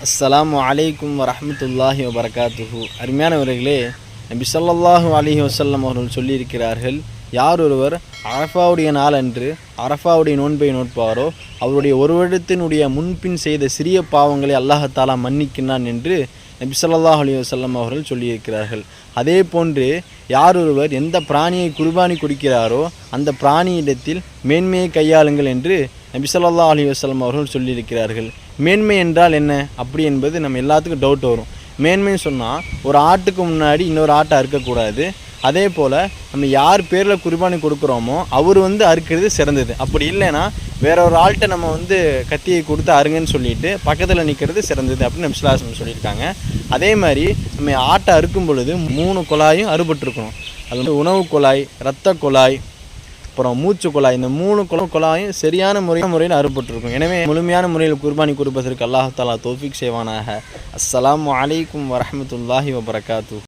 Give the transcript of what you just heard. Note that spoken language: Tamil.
அஸ்ஸலாமு அலைக்கும் வரஹ்மத்துல்லாஹி வபரகாத்துஹு. அருமையானவர்களே, நபி ஸல்லல்லாஹு அலைஹி வஸல்லம் அவர்கள் சொல்லியிருக்கிறார்கள், யார் ஒருவர் அரஃபாவுடைய நாள் அன்று அரஃபாவுடைய நோன்பை நோட்பாரோ அவருடைய ஒரு வருடத்தினுடைய முன்பின் செய்த சிறிய பாவங்களை அல்லாஹ் மன்னிக்கின்றான் என்று நபி ஸல்லல்லாஹு அலைஹி வஸல்லம் அவர்கள் சொல்லியிருக்கிறார்கள். அதே போன்று யார் ஒருவர் எந்த பிராணியை குர்பானி கொடுக்கிறாரோ அந்த பிராணியிடத்தில் மேன்மையை கையாளுங்கள் என்று நபி ஸல்லல்லாஹு அலைஹி வஸல்லம் அவர்கள் சொல்லியிருக்கிறார்கள். மேன்மை என்றால் என்ன அப்படி என்பது நம்ம எல்லாத்துக்கும் டவுட் வரும். மேன்மைன்னு சொன்னால் ஒரு ஆட்டுக்கு முன்னாடி இன்னொரு ஆட்டை அறுக்கக்கூடாது. அதே போல் நம்ம யார் பேரில் குர்பானி கொடுக்குறோமோ அவர் அறுக்கிறது சிறந்தது. அப்படி இல்லைன்னா வேற ஒரு ஆள்கிட்ட நம்ம கத்தியை கொடுத்து அருங்கன்னு சொல்லிட்டு பக்கத்தில் நிற்கிறது சிறந்தது அப்படின்னு நபி ஸல்லல்லாஹு அலைஹி வஸல்லம் சொல்லியிருக்காங்க. அதே மாதிரி நம்ம ஆட்டை அறுக்கும் பொழுது 3 குழாயும் அறுபட்டுருக்கணும். அது உணவு குழாய், இரத்த குழாய், அப்புறம் மூச்சு குழாய், இந்த 3 குழாயும் சரியான முறையில் அறுபட்டுருக்கும். எனவே முழுமையான முறையில் குர்பானி கொடுப்பதற்கு அல்லாஹ் தஆலா தௌஃபீக் செய்வானாக. அஸ்ஸலாமு அலைக்கும் வரஹ்மத்துல்லாஹி வபரகாத்துஹு.